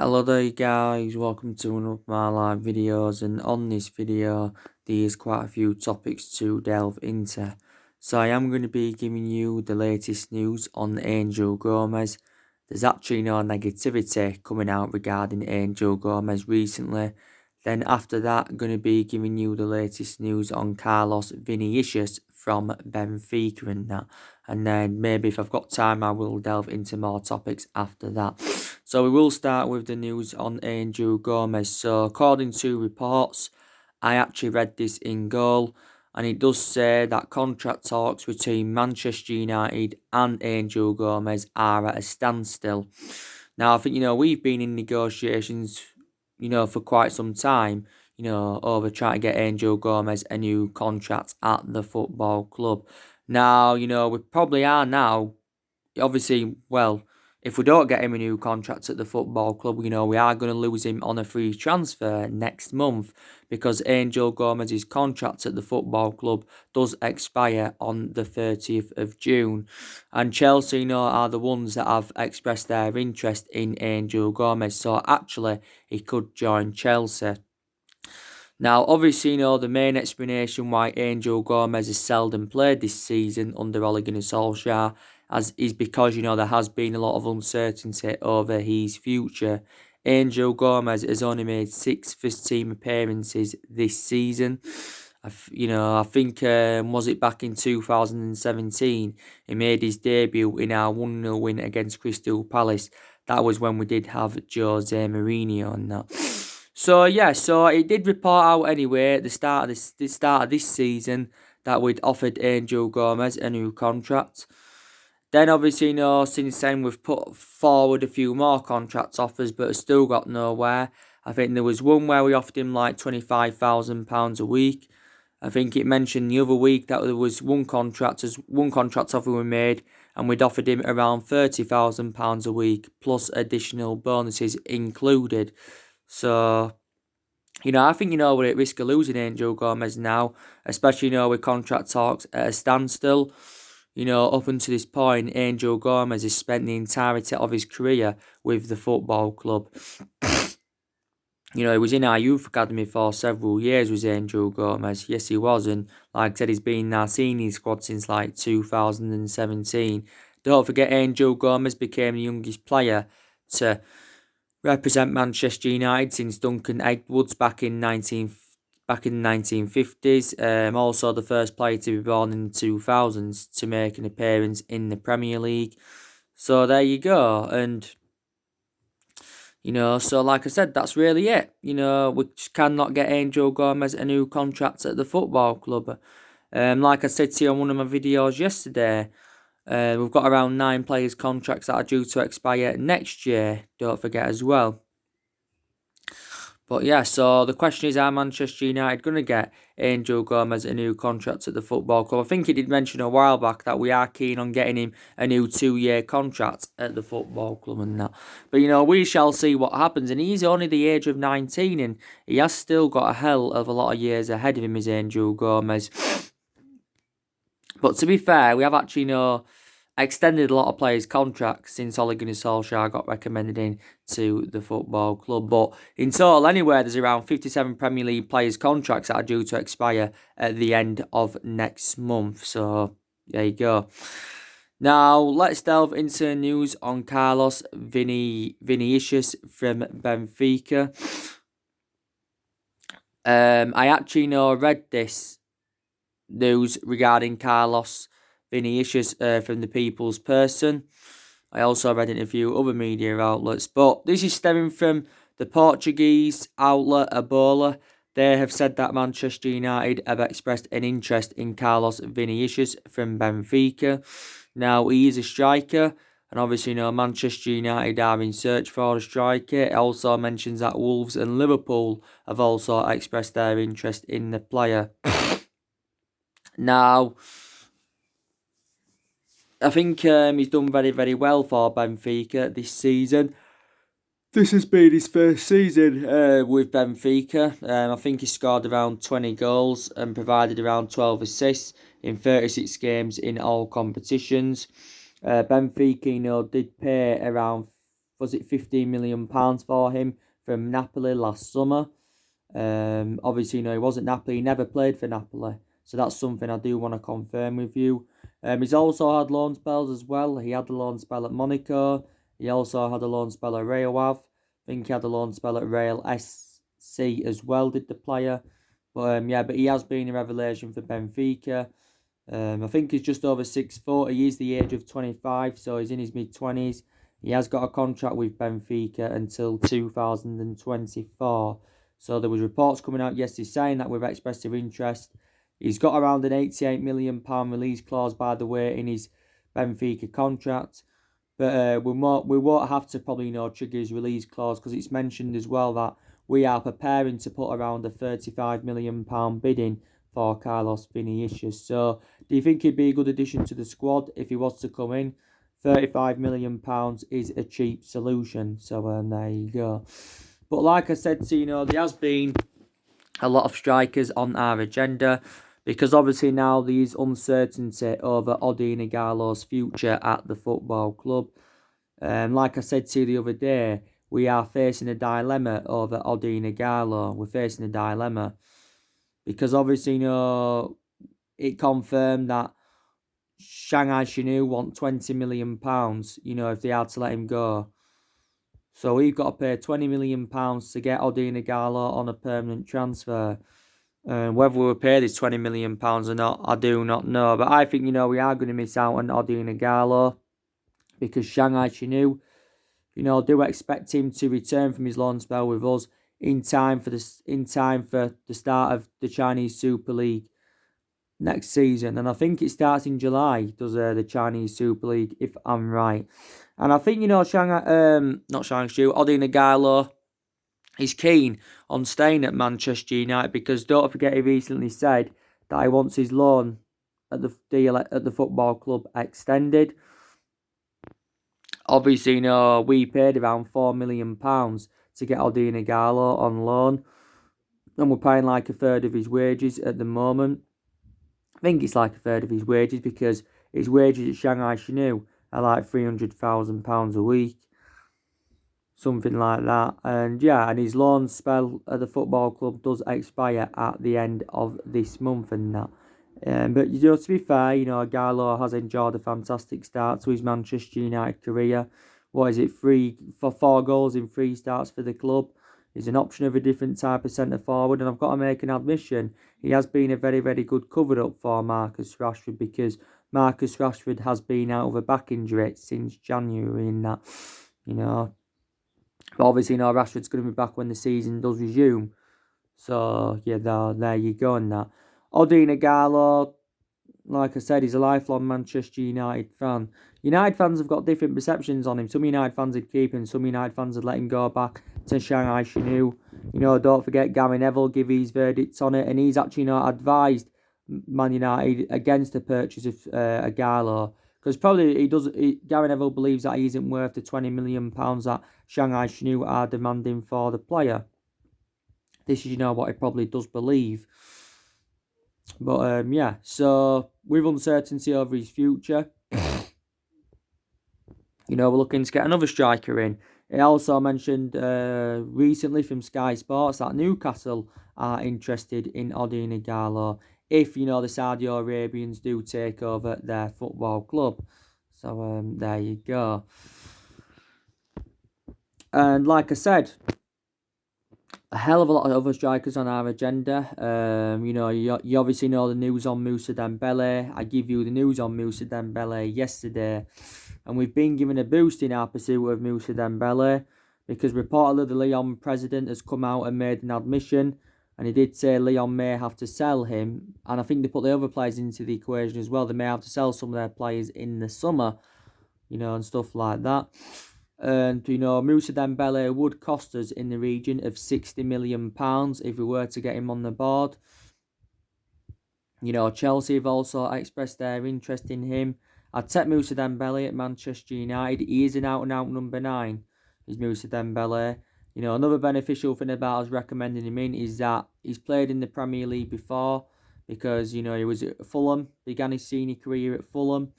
Hello there guys, welcome to one of my live videos, and on this video there's quite a few topics to delve into. So I am going to be giving you the latest news on Angel Gomes. There's actually no negativity coming out regarding Angel Gomes recently. Then after that, I'm going to be giving you the latest news on Carlos Vinicious from Benfica and that. And then maybe if I've got time, I will delve into more topics after that. So we will start with the news on Angel Gomes. So according to reports, I actually read this in goal, and it does say that contract talks between Manchester United and Angel Gomes are at a standstill. Now, I think, we've been in negotiations, for quite some time, over trying to get Angel Gomes a new contract at the football club. Now, we probably are now, obviously, well, if we don't get him a new contract at the football club, we are going to lose him on a free transfer next month, because Angel Gomes' contract at the football club does expire on the 30th of June. And Chelsea, are the ones that have expressed their interest in Angel Gomes. So actually, he could join Chelsea. Now, obviously, the main explanation why Angel Gomes has seldom played this season under Ole Gunnar Solskjaer is because, there has been a lot of uncertainty over his future. Angel Gomes has only made 6 first-team appearances this season. I think, was it back in 2017, he made his debut in our 1-0 win against Crystal Palace. That was when we did have Jose Mourinho and that. So it did report out anyway at the start of this season that we'd offered Angel Gomes a new contract. Then obviously, since then we've put forward a few more contract offers, but still got nowhere. I think there was one where we offered him like £25,000 a week. I think it mentioned the other week that there was one contract offer we made, and we'd offered him around £30,000 a week plus additional bonuses included. So, I think, we're at risk of losing Angel Gomes now, especially, with contract talks at a standstill. Up until this point, Angel Gomes has spent the entirety of his career with the football club. He was in our youth academy for several years, was Angel Gomes. Yes, he was. And like I said, he's been in our senior squad since like 2017. Don't forget, Angel Gomes became the youngest player to represent Manchester United since Duncan Edwards back in the 1950s. Also the first player to be born in the 2000s to make an appearance in the Premier League. So there you go. And so like I said, that's really it. We just cannot get Angel Gomes a new contract at the football club. Like I said to you on one of my videos yesterday, we've got around 9 players' contracts that are due to expire next year, don't forget as well. But yeah, so the question is, are Manchester United going to get Angel Gomes a new contract at the football club? I think he did mention a while back that we are keen on getting him a new 2-year contract at the football club and that. But, we shall see what happens. And he's only the age of 19, and he has still got a hell of a lot of years ahead of him, is Angel Gomes. But to be fair, we have actually, extended a lot of players' contracts since Ole Gunnar Solskjaer got recommended in to the football club. But in total, anyway, there's around 57 Premier League players' contracts that are due to expire at the end of next month. So there you go. Now, let's delve into news on Carlos Vinicious from Benfica. I actually read this news regarding Carlos Vinicious from the People's Person. I also read it in a few other media outlets, but this is stemming from the Portuguese outlet Ebola. They have said that Manchester United have expressed an interest in Carlos Vinicious from Benfica. Now, he is a striker, and obviously, Manchester United are in search for a striker. It also mentions that Wolves and Liverpool have also expressed their interest in the player. Now, I think he's done very, very well for Benfica this season. This has been his first season with Benfica. I think he scored around 20 goals and provided around 12 assists in 36 games in all competitions. Benfica, did pay around was it £15 million for him from Napoli last summer. Obviously, he wasn't Napoli. He never played for Napoli. So that's something I do want to confirm with you. He's also had loan spells as well. He had a loan spell at Monaco. He also had a loan spell at Real Ave. I think he had a loan spell at Real SC as well, did the player. But but he has been a revelation for Benfica. I think he's just over 6'4". He is the age of 25, so he's in his mid-20s. He has got a contract with Benfica until 2024. So there was reports coming out yesterday saying that we've expressed their interest. He's got around an £88 million release clause, by the way, in his Benfica contract. But we won't have to probably trigger his release clause, because it's mentioned as well that we are preparing to put around a £35 million bidding for Carlos Vinicious. So do you think he'd be a good addition to the squad if he was to come in? £35 million is a cheap solution. So there you go. But like I said, there has been a lot of strikers on our agenda, because obviously now there's uncertainty over Odion Ighalo's future at the football club. Like I said to you the other day, we are facing a dilemma over Odion Ighalo. We're facing a dilemma because obviously, it confirmed that Shanghai Shenhua want £20 million, if they had to let him go. So we've got to pay £20 million to get Odion Ighalo on a permanent transfer. Whether we'll pay this £20 million or not, I do not know. But I think, we are going to miss out on Odion Ighalo, because Shanghai Shenhua, do expect him to return from his loan spell with us in time for the start of the Chinese Super League next season. And I think it starts in July, does the Chinese Super League, if I'm right. And I think, Odion Ighalo is keen on staying at Manchester United, because don't forget, he recently said that he wants his loan at the deal at the football club extended. Obviously, we paid around £4 million to get Odion Ighalo on loan, and we're paying like a third of his wages at the moment. I think it's like a third of his wages, because his wages at Shanghai Shenhua are like £300,000 a week, something like that. And and his loan spell at the football club does expire at the end of this month and that. But to be fair, Ighalo has enjoyed a fantastic start to his Manchester United career. What is it, 4 goals in 3 starts for the club? He's an option of a different type of centre forward, and I've got to make an admission, he has been a very, very good cover-up for Marcus Rashford, because Marcus Rashford has been out of a back injury since January and that, But obviously, Rashford's going to be back when the season does resume. So, there you go and that. Odion Ighalo, like I said, he's a lifelong Manchester United fan. United fans have got different perceptions on him. Some United fans would keep him, some United fans would let him go back to Shanghai Shenhua. Don't forget Gary Neville give his verdicts on it, and he's actually advised Man United against the purchase of Ighalo, because probably Gary Neville believes that he isn't worth the £20 million that Shanghai Shenhua are demanding for the player. This is what he probably does believe. But so with uncertainty over his future, we're looking to get another striker in. It also mentioned recently from Sky Sports that Newcastle are interested in Odion Ighalo if, the Saudi Arabians do take over their football club. So there you go. And like I said, a hell of a lot of other strikers on our agenda. You obviously know the news on Moussa Dembele. I give you the news on Moussa Dembele yesterday. And we've been given a boost in our pursuit of Moussa Dembele, because reportedly the Lyon president has come out and made an admission. And he did say Lyon may have to sell him. And I think they put the other players into the equation as well. They may have to sell some of their players in the summer, and stuff like that. And, Moussa Dembele would cost us in the region of £60 million if we were to get him on the board. Chelsea have also expressed their interest in him. I'd take Moussa Dembele at Manchester United. He is an out-and-out number 9, is Moussa Dembele. Another beneficial thing about us recommending him in is that he's played in the Premier League before, because, he was at Fulham, began his senior career at Fulham.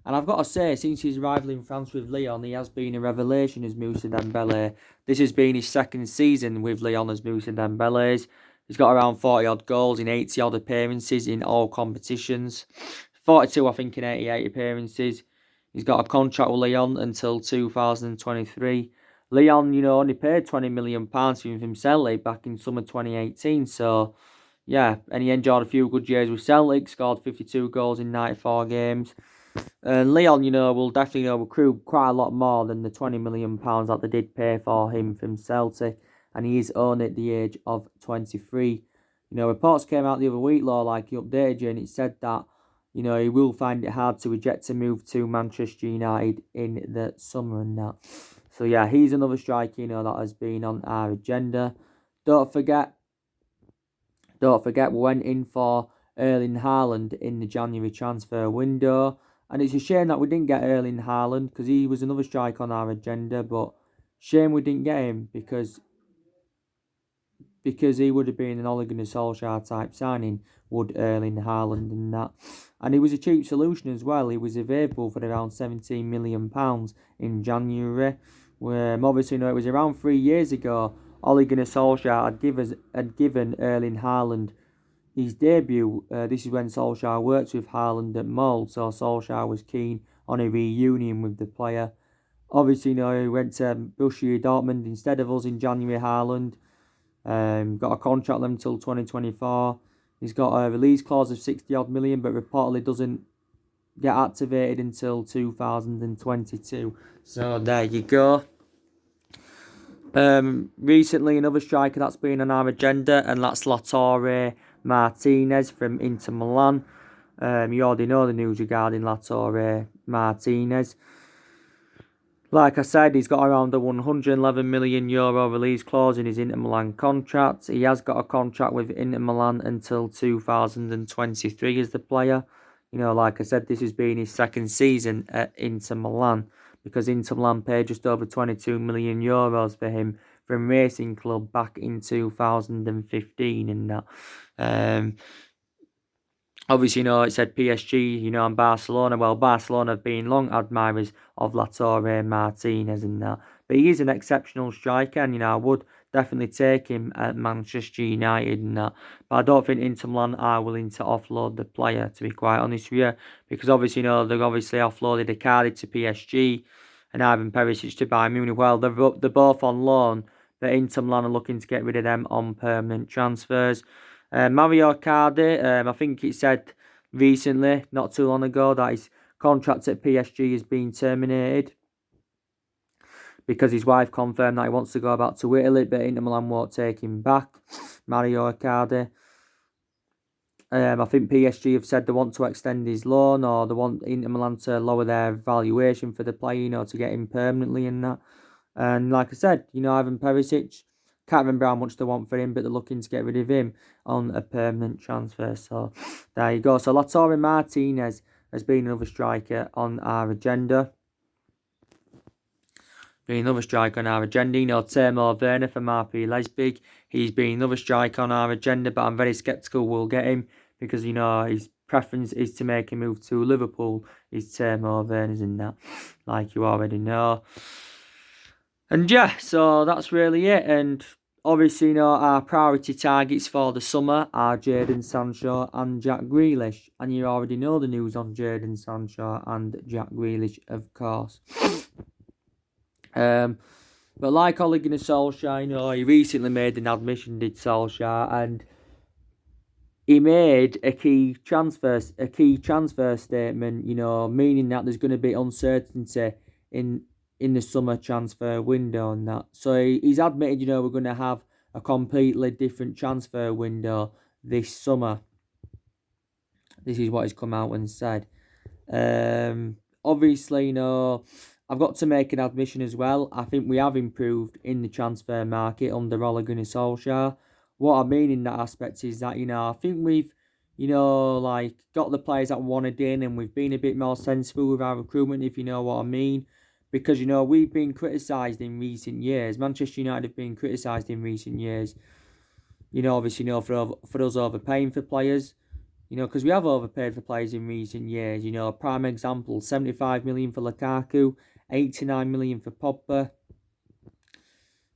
And I've got to say, since his rival in France with Lyon, he has been a revelation as Moussa Dembele. This has been his second season with Lyon as Moussa Dembele. He's got around 40-odd goals in 80-odd appearances in all competitions. 42, I think, in 88 appearances. He's got a contract with Lyon until 2023. Lyon, only paid £20 million for him from Celtic back in summer 2018. So, yeah, and he enjoyed a few good years with Celtic, scored 52 goals in 94 games. And Lyon, will definitely recruit quite a lot more than the £20 million that they did pay for him from Celtic. And he is only at the age of 23. Reports came out the other week, like he updated you, and it said that, he will find it hard to reject a move to Manchester United in the summer and that. So, yeah, he's another striker, that has been on our agenda. Don't forget, we went in for Erling Haaland in the January transfer window. And it's a shame that we didn't get Erling Haaland because he was another strike on our agenda. But shame we didn't get him because he would have been an Ole Gunnar Solskjaer type signing, would Erling Haaland and that. And he was a cheap solution as well. He was available for around £17 million in January. Obviously, it was around 3 years ago. Ole Gunnar Solskjaer had given Erling Haaland his debut. This is when Solskjaer worked with Haaland at Molde, so Solskjaer was keen on a reunion with the player. Obviously, he went to Borussia Dortmund instead of us in January. Haaland got a contract with him until 2024. He's got a release clause of 60-odd million, but reportedly doesn't get activated until 2022. So there you go. Recently, another striker that's been on our agenda, and that's Roberto Martinez from Inter Milan. You already know the news regarding Roberto Martinez. Like I said, he's got around a €111 million release clause in his Inter Milan contract. He has got a contract with Inter Milan until 2023 as the player. Like I said, this has been his second season at Inter Milan because Inter Milan paid just over €22 million for him from Racing Club back in 2015 and that. Obviously, it said PSG, and Barcelona. Well, Barcelona have been long admirers of Roberto Martinez and that. But he is an exceptional striker, and, I would definitely take him at Manchester United and that. But I don't think Inter Milan are willing to offload the player, to be quite honest with you. Because obviously, they've obviously offloaded Icardi to PSG and Ivan Perisic to Bayern Munich. Well, they're both on loan, but Inter Milan are looking to get rid of them on permanent transfers. Mario Icardi, I think it said recently, not too long ago, that his contract at PSG has been terminated because his wife confirmed that he wants to go back to Italy, but Inter Milan won't take him back. Mario Icardi. I think PSG have said they want to extend his loan, or they want Inter Milan to lower their valuation for the player, to get him permanently and that. And like I said, Ivan Perisic, can't remember how much they want for him, but they're looking to get rid of him on a permanent transfer. So there you go. So Roberto Martinez has been another striker on our agenda. Timo Werner from RB Leipzig. He's been another striker on our agenda, but I'm very sceptical we'll get him because, his preference is to make a move to Liverpool. His Timo Werner's in that, like you already know. And yeah, so that's really it. And obviously, our priority targets for the summer are Jadon Sancho and Jack Grealish. And you already know the news on Jadon Sancho and Jack Grealish, of course. But like Ole Gunnar Solskjaer, he recently made an admission, did Solskjaer, and he made a key transfer statement, meaning that there's going to be uncertainty in the summer transfer window and that. So he's admitted, we're going to have a completely different transfer window this summer. This is what he's come out and said. Obviously, I've got to make an admission as well. I think we have improved in the transfer market under Ole Gunnar Solskjaer. What I mean in that aspect is that, I think we've, got the players that wanted in, and we've been a bit more sensible with our recruitment, if you know what I mean. Because, we've been criticised in recent years. Manchester United have been criticised in recent years. Obviously, for us overpaying for players. You know, because we have overpaid for players in recent years. You know, prime example, 75 million for Lukaku, 89 million for Pogba.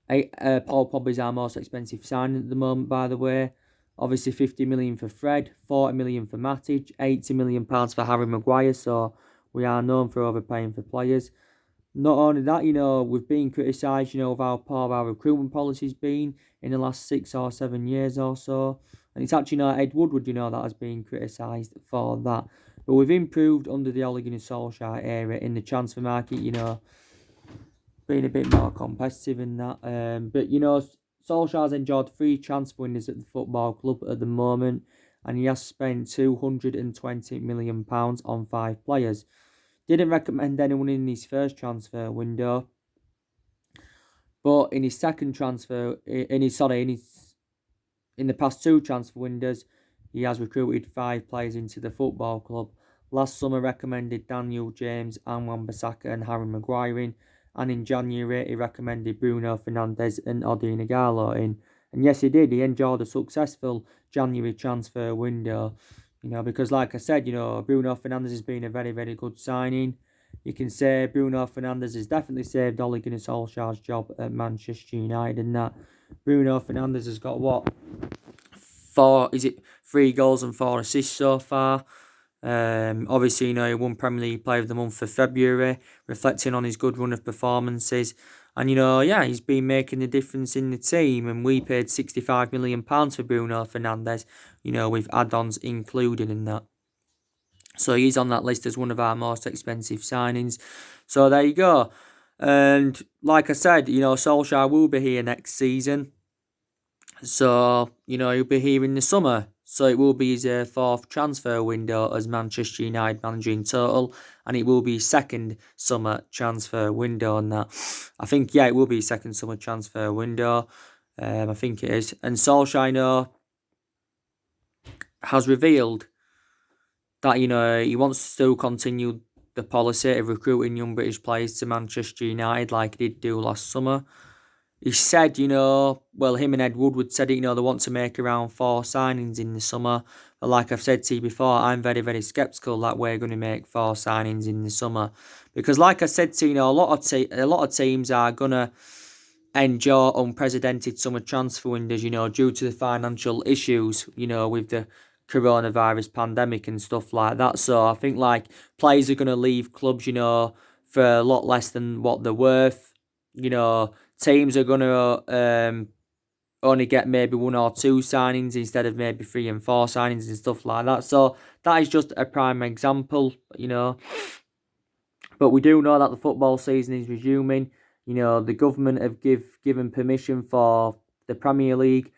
Paul Pogba is our most expensive signing at the moment, by the way. Obviously, 50 million for Fred, 40 million for Matic, 80 million pounds for Harry Maguire. So we are known for overpaying for players. Not only that, you know, we've been criticised, you know, of how poor our recruitment policy's been in the last 6 or 7 years or so. And it's actually not Ed Woodward, you know, that has been criticised for that. But we've improved under the Ole Gunnar Solskjaer era in the transfer market, you know, being a bit more competitive in that. But, you know, Solskjaer's enjoyed 3 transfer windows at the football club at the moment. And he has spent £220 million on 5 players. Didn't recommend anyone in his first transfer window, but in his second transfer, in the past 2 transfer windows, he has recruited 5 players into the football club. Last summer recommended Daniel James, Wan-Bissaka and Harry Maguire in, and in January he recommended Bruno Fernandes and Odin Igalo in. And yes, he did. He enjoyed a successful January transfer window. You know, because like I said, you know, Bruno Fernandes has been a very, very good signing. You can say Bruno Fernandes has definitely saved Ole Gunnar Solskjaer's job at Manchester United, and that Bruno Fernandes has got what, 3 goals and 4 assists so far. Obviously, you know, he won Premier League Player of the Month for February, reflecting on his good run of performances. And, you know, yeah, he's been making a difference in the team. And we paid £65 million for Bruno Fernandes, you know, with add-ons included in that. So he's on that list as one of our most expensive signings. So there you go. And like I said, you know, Solskjaer will be here next season. So, you know, he'll be here in the summer. So it will be his 4th transfer window as Manchester United manager in total. And it will be his 2nd summer transfer window on that. I think, yeah, it will be his 2nd summer transfer window. I think it is. And Solskjaer, you know, has revealed that, you know, he wants to still continue the policy of recruiting young British players to Manchester United like he did do last summer. He said, you know, well, him and Ed Woodward said it, you know, they want to make around 4 signings in the summer. But like I've said to you before, I'm very, very sceptical that we're going to make 4 signings in the summer. Because like I said to you, know, a lot of teams are going to endure unprecedented summer transfer windows, you know, due to the financial issues, you know, with the coronavirus pandemic and stuff like that. So I think, like, players are going to leave clubs, you know, for a lot less than what they're worth. You know, teams are going to only get maybe 1 or 2 signings instead of maybe 3 and 4 signings and stuff like that. So that is just a prime example, you know. But we do know that the football season is resuming. You know, the government have given permission for the Premier League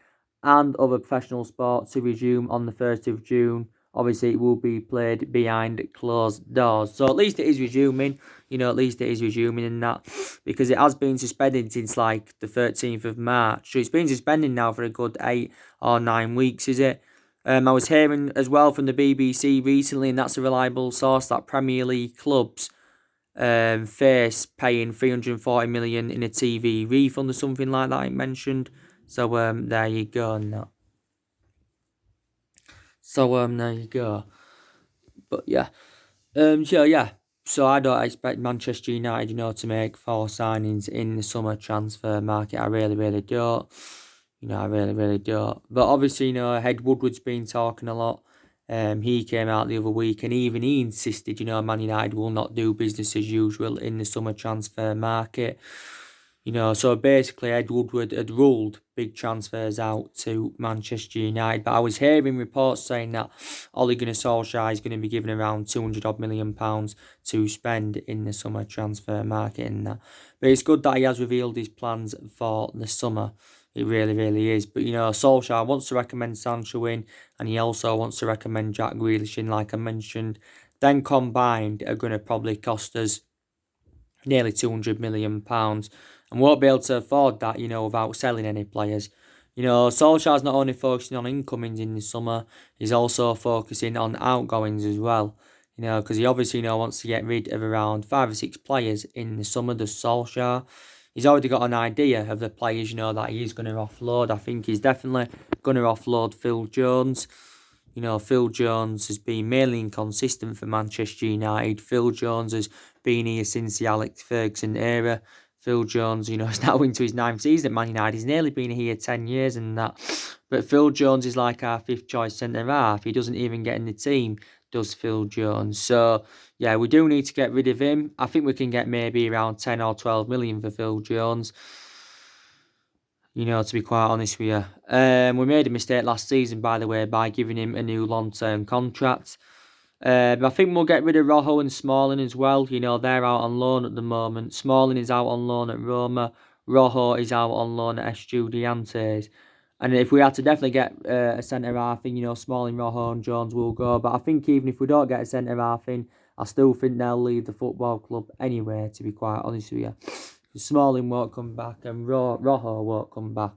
and other professional sports to resume on the 1st of June. Obviously, it will be played behind closed doors. So at least it is resuming. You know, at least it is resuming in that, because it has been suspended since like the 13th of March. So it's been suspended now for a good 8 or 9 weeks, is it? I was hearing as well from the BBC recently, and that's a reliable source, that Premier League clubs face paying 340 million in a TV refund or something like that, I mentioned. So there you go. No. So there you go. But yeah. So I don't expect Manchester United, you know, to make 4 signings in the summer transfer market. I really, really don't. You know, I really, really don't. But obviously, you know, Ed Woodward's been talking a lot. He came out the other week and even he insisted, you know, Man United will not do business as usual in the summer transfer market. You know, so basically Ed Woodward had ruled big transfers out to Manchester United. But I was hearing reports saying that Ole Gunnar Solskjaer is going to be given around £200 million to spend in the summer transfer market and that. But it's good that he has revealed his plans for the summer. It really, really is. But, you know, Solskjaer wants to recommend Sancho in, and he also wants to recommend Jack Grealish in, like I mentioned. Then combined are going to probably cost us nearly £200 million. And won't be able to afford that, you know, without selling any players. You know, Solskjaer's not only focusing on incomings in the summer, he's also focusing on outgoings as well. You know, because he obviously, you know, wants to get rid of around 5 or 6 players in the summer, does Solskjaer. He's already got an idea of the players, you know, that he's going to offload. I think he's definitely going to offload Phil Jones. Phil Jones has been mainly inconsistent for Manchester United. Phil Jones has been here since the Alex Ferguson era. Phil Jones, is now into his 9th season at Man United. He's nearly been here 10 years and that. But Phil Jones is like our 5th choice centre-half. He doesn't even get in the team, does Phil Jones. So, yeah, we do need to get rid of him. I think we can get maybe around 10 or 12 million for Phil Jones. To be quite honest with you. We made a mistake last season, by the way, by giving him a new long-term contract. I think we'll get rid of Rojo and Smalling as well. They're out on loan at the moment. Smalling is out on loan at Roma. Rojo is out on loan at Estudiantes. And if we had to definitely get a centre-half in, Smalling, Rojo and Jones will go. But I think even if we don't get a centre-half in, I still think they'll leave the football club anyway, to be quite honest with you. Smalling won't come back and Rojo won't come back.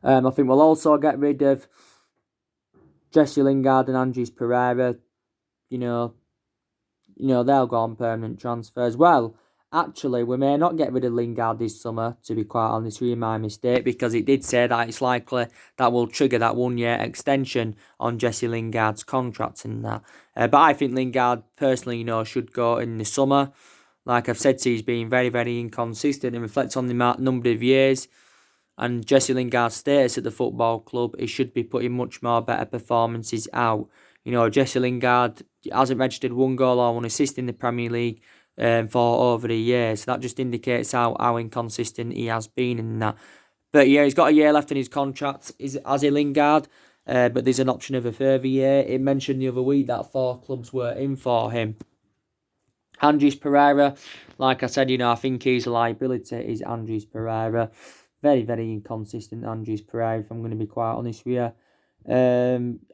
I think we'll also get rid of Jesse Lingard and Andreas Pereira. They'll go on permanent transfers. Well, actually, we may not get rid of Lingard this summer, to be quite honest with you, my mistake, because it did say that it's likely that will trigger that 1-year extension on Jesse Lingard's contract and that. But I think Lingard, personally, should go in the summer. Like I've said to you, he's been very, very inconsistent and reflects on the number of years and Jesse Lingard's status at the football club. He should be putting much more better performances out. Jesse Lingard hasn't registered 1 goal or 1 assist in the Premier League for over a year. So that just indicates how inconsistent he has been in that. But yeah, he's got a year left in his contract as a Lingard. But there's an option of a further year. It mentioned the other week that 4 clubs were in for him. Andreas Pereira, like I said, I think he's a liability, is Andreas Pereira. Very, very inconsistent, Andreas Pereira, if I'm going to be quite honest with you.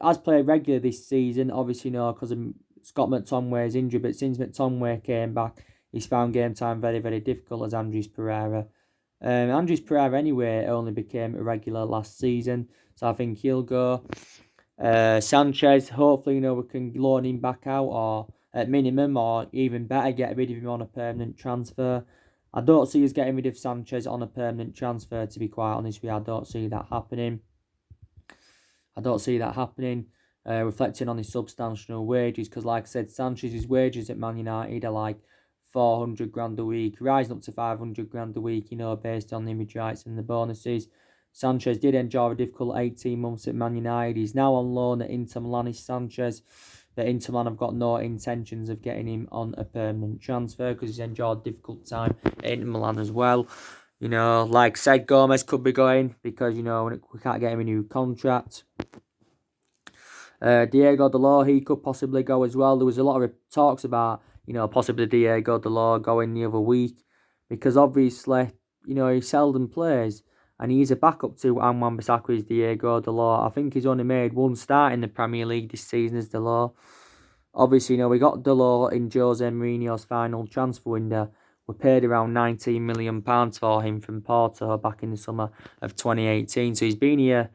Has played regular this season, obviously, because of Scott McTominay's injury, but since McTominay came back, he's found game time very, very difficult as Andreas Pereira. Andreas Pereira, anyway, only became a regular last season, so I think he'll go. Sanchez, hopefully, we can loan him back out, or at minimum, or even better, get rid of him on a permanent transfer. I don't see us getting rid of Sanchez on a permanent transfer, to be quite honest with you. I don't see that happening. Reflecting on his substantial wages, because like I said, Sanchez's wages at Man United are like 400 grand a week, rising up to 500 grand a week, based on the image rights and the bonuses. Sanchez did enjoy a difficult 18 months at Man United. He's now on loan at Inter Milan, is Sanchez. But Inter Milan have got no intentions of getting him on a permanent transfer because he's enjoyed a difficult time at Inter Milan as well. Like I said, Gomes could be going because, we can't get him a new contract. Diego Dalot, he could possibly go as well. There was a lot of talks about, possibly Diego Dalot going the other week because obviously, he seldom plays. And he's a backup to Wan-Bissaka's Diego Dalot. I think he's only made 1 start in the Premier League this season as Dalot. Obviously, we got Dalot in Jose Mourinho's final transfer window. We paid around £19 million for him from Porto back in the summer of 2018. So he's been here,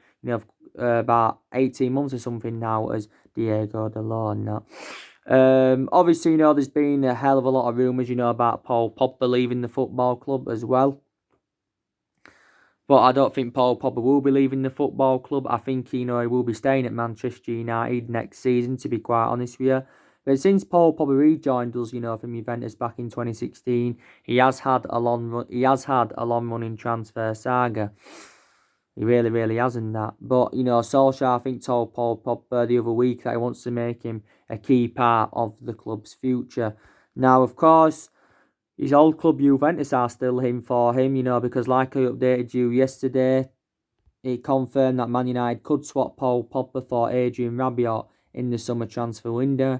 about 18 months or something now as Diego Dalot and that. Obviously, there's been a hell of a lot of rumours, about Paul Pogba leaving the football club as well. But I don't think Paul Pogba will be leaving the football club. I think, he will be staying at Manchester United next season, to be quite honest with you. But since Paul Pogba rejoined us, from Juventus back in 2016, he has had a long-running transfer saga. He really, really hasn't that. But, Solskjaer, I think, told Paul Pogba the other week that he wants to make him a key part of the club's future. Now, of course, his old club Juventus are still in for him, because like I updated you yesterday, it confirmed that Man United could swap Paul Pogba for Adrian Rabiot in the summer transfer window.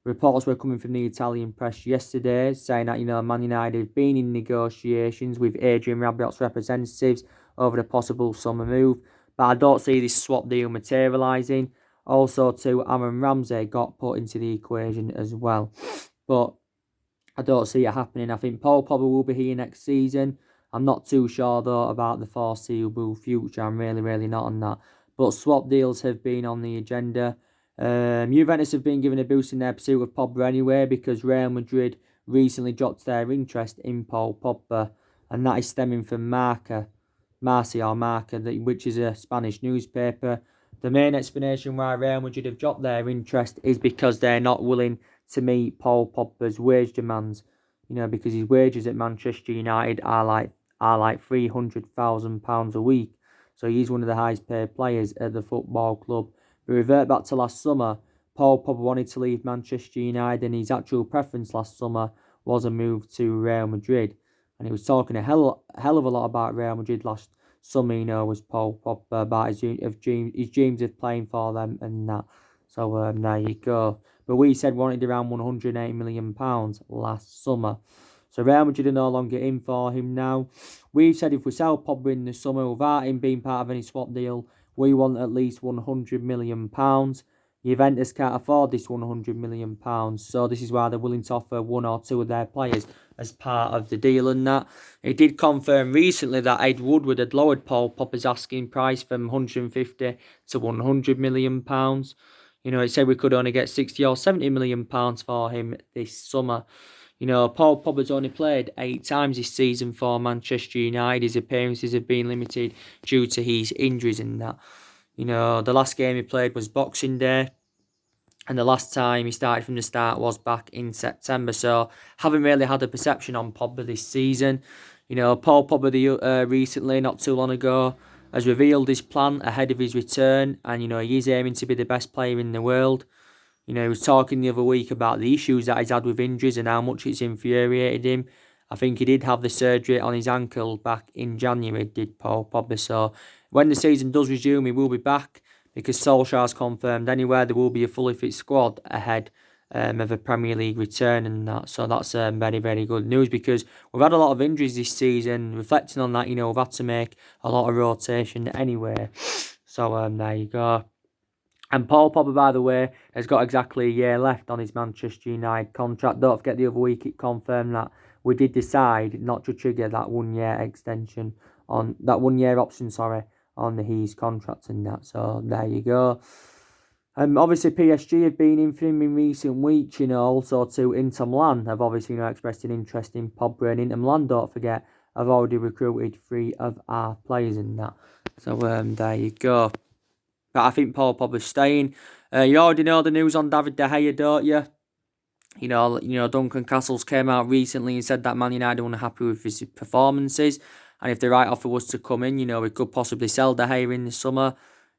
Reports were coming from the Italian press yesterday saying that, Man United have been in negotiations with Adrian Rabiot's representatives over the possible summer move. But I don't see this swap deal materialising. Also, too, Aaron Ramsey got put into the equation as well. But I don't see it happening. I think Paul Pogba will be here next season. I'm not too sure, though, about the foreseeable future. I'm really, really not on that. But swap deals have been on the agenda. Juventus have been given a boost in their pursuit of Pogba anyway because Real Madrid recently dropped their interest in Paul Pogba. And that is stemming from Marca, which is a Spanish newspaper. The main explanation why Real Madrid have dropped their interest is because they're not willing to meet Paul Pogba's wage demands. Because his wages at Manchester United are like £300,000 a week. So he's one of the highest paid players at the football club. But revert back to last summer, Paul Pogba wanted to leave Manchester United, and his actual preference last summer was a move to Real Madrid. And he was talking a hell of a lot about Real Madrid last summer, was Paul Pogba, about his dreams of playing for them and that. So there you go. But we said we wanted around £180 million last summer. So Real Madrid are no longer in for him now. We've said if we sell Pogba in the summer without him being part of any swap deal, we want at least £100 million. Juventus can't afford this £100 million, so this is why they're willing to offer one or two of their players as part of the deal and that. It did confirm recently that Ed Woodward had lowered Paul Pogba's asking price from 150 to £100 million. It said we could only get 60 or £70 million for him this summer. Paul Pogba's only played 8 times this season for Manchester United. His appearances have been limited due to his injuries and that. The last game he played was Boxing Day, and the last time he started from the start was back in September. So, haven't really had a perception on Pogba this season. Paul Pogba recently, not too long ago, has revealed his plan ahead of his return, and he is aiming to be the best player in the world. He was talking the other week about the issues that he's had with injuries and how much it's infuriated him. I think he did have the surgery on his ankle back in January, did Paul Pogba. So when the season does resume, he will be back, because Solskjaer's confirmed anywhere there will be a fully fit squad ahead of a Premier League return and that. So that's very, very good news, because we've had a lot of injuries this season. Reflecting on that, we've had to make a lot of rotation anyway. So there you go. And Paul Pogba, by the way, has got exactly a year left on his Manchester United contract. Don't forget the other week it confirmed that we did decide not to trigger that 1 year extension on that 1 year option, on his contract and that. So there you go. Obviously PSG have been in for him in recent weeks, also to Inter Milan have obviously expressed an interest in Pogba, and Inter Milan, don't forget, have already recruited 3 of our players in that. So there you go. But I think Paul Pogba's staying. You already know the news on David De Gea, don't you? Duncan Castles came out recently and said that Man United weren't happy with his performances, and if the right offer was to come in, we could possibly sell De Gea in the summer.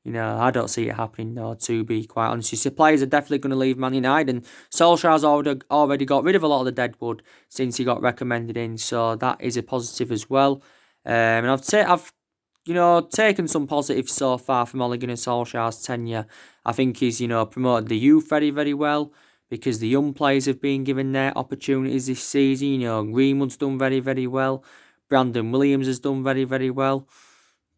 I don't see it happening, though, to be quite honest. The players are definitely going to leave Man United, and Solskjaer's already got rid of a lot of the deadwood since he got recommended in, so that is a positive as well. And I've taken some positives so far from Ole Gunnar Solskjaer's tenure. I think he's, promoted the youth very, very well, because the young players have been given their opportunities this season. Greenwood's done very, very well. Brandon Williams has done very, very well.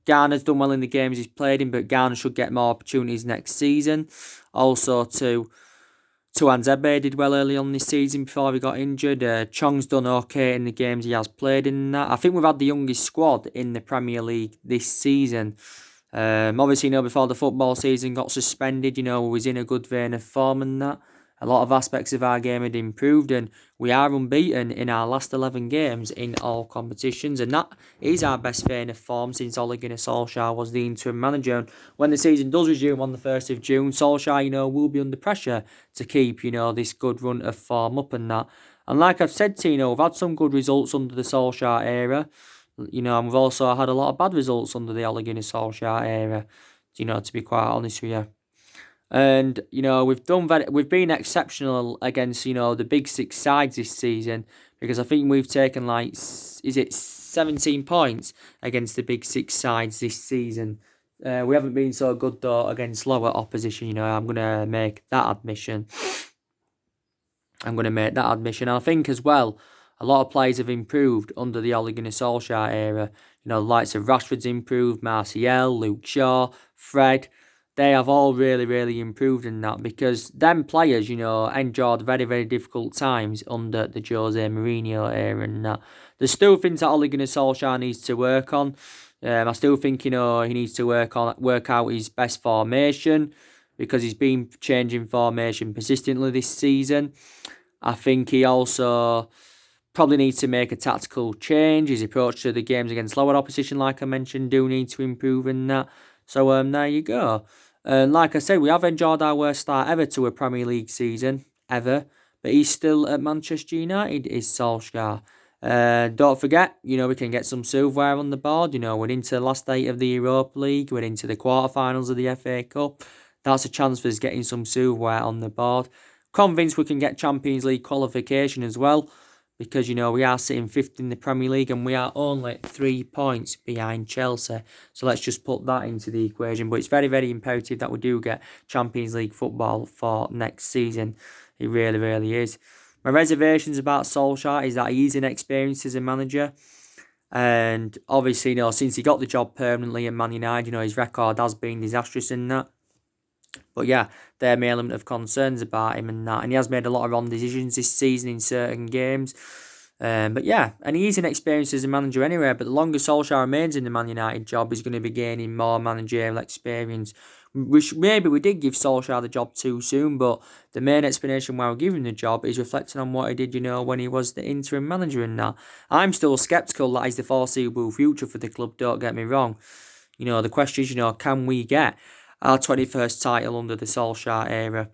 Garner's done well in the games he's played in, but Garner should get more opportunities next season. Also, Tuan Zebe did well early on this season before he got injured. Chong's done okay in the games he has played in that. I think we've had the youngest squad in the Premier League this season. Obviously, before the football season got suspended, we was in a good vein of form and that. A lot of aspects of our game had improved, and we are unbeaten in our last 11 games in all competitions, and that is our best vein of form since Ole Gunnar Solskjaer was the interim manager. And when the season does resume on the 1st of June, Solskjaer, will be under pressure to keep, this good run of form up and that. And like I've said to we've had some good results under the Solskjaer era, and we've also had a lot of bad results under the Ole Gunnar Solskjaer era, to be quite honest with you. And we've been exceptional against the big 6 sides this season, because I think we've taken 17 points against the big 6 sides this season. We haven't been so good though against lower opposition. I'm gonna make that admission. I think as well, a lot of players have improved under the Ole Gunnar Solskjaer era. The likes of Rashford's improved, Martial, Luke Shaw, Fred. They have all really, really improved in that, because them players, endured very, very difficult times under the Jose Mourinho era and that. There's still things that Ole Gunnar Solskjaer needs to work on. I still think, he needs to work out his best formation, because he's been changing formation persistently this season. I think he also probably needs to make a tactical change. His approach to the games against lower opposition, like I mentioned, do need to improve in that. So there you go. And like I said, we have enjoyed our worst start ever to a Premier League season, ever. But he's still at Manchester United, is Solskjaer. Don't forget, we can get some silverware on the board. We're into the last 8 of the Europa League. We're into the quarterfinals of the FA Cup. That's a chance for us getting some silverware on the board. Convinced we can get Champions League qualification as well, because, we are sitting 5th in the Premier League and we are only 3 points behind Chelsea. So let's just put that into the equation. But it's very, very imperative that we do get Champions League football for next season. It really, really is. My reservations about Solskjaer is that he's inexperienced as a manager. And obviously, since he got the job permanently at Man United, his record has been disastrous in that. But yeah, there may be an element of concerns about him and that. And he has made a lot of wrong decisions this season in certain games. But yeah, and he's inexperienced as a manager anyway. But the longer Solskjaer remains in the Man United job, he's going to be gaining more managerial experience. Which maybe we did give Solskjaer the job too soon, but the main explanation why we're giving the job is reflecting on what he did, when he was the interim manager and that. I'm still sceptical that he's the foreseeable future for the club, don't get me wrong. The question is, can we get our 21st title under the Solskjaer era?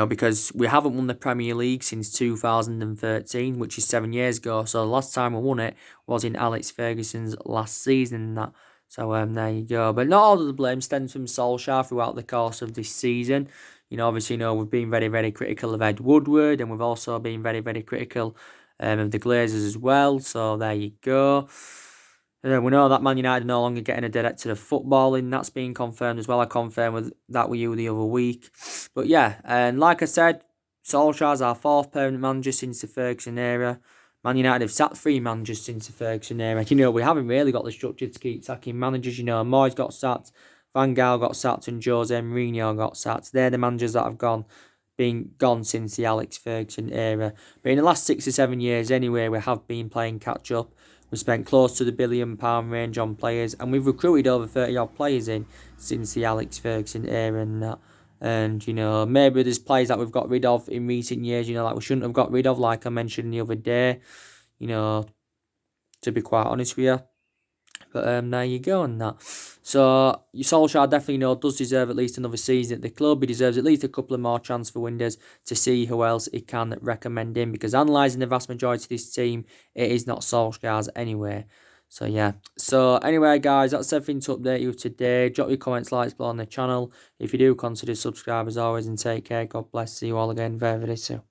Because we haven't won the Premier League since 2013, which is 7 years ago. So the last time we won it was in Alex Ferguson's last season and that. So there you go. But not all of the blame stems from Solskjaer throughout the course of this season. Obviously, we've been very, very critical of Ed Woodward, and we've also been very, very critical of the Glazers as well. So there you go. We know that Man United are no longer getting a director of footballing. That's been confirmed as well. I confirmed that with you the other week. But yeah, and like I said, Solskjaer's our 4th permanent manager since the Ferguson era. Man United have sacked 3 managers since the Ferguson era. We haven't really got the structure to keep sacking managers. Moyes got sacked, Van Gaal got sacked, and Jose Mourinho got sacked. They're the managers that have been gone since the Alex Ferguson era. But in the last 6 or 7 years anyway, we have been playing catch up. We spent close to the £1 billion range on players, and we've recruited over 30 odd players in since the Alex Ferguson era and that. And, maybe there's players that we've got rid of in recent years, that we shouldn't have got rid of, like I mentioned the other day, to be quite honest with you. But there you go on that. So Solskjaer definitely does deserve at least another season at the club. He deserves at least a couple of more transfer windows to see who else he can recommend him. Because analysing the vast majority of this team, it is not Solskjaer's anyway. So yeah. So anyway, guys, that's everything to update you today. Drop your comments, likes below on the channel. If you do, consider subscribe as always, and take care. God bless. See you all again very, very soon.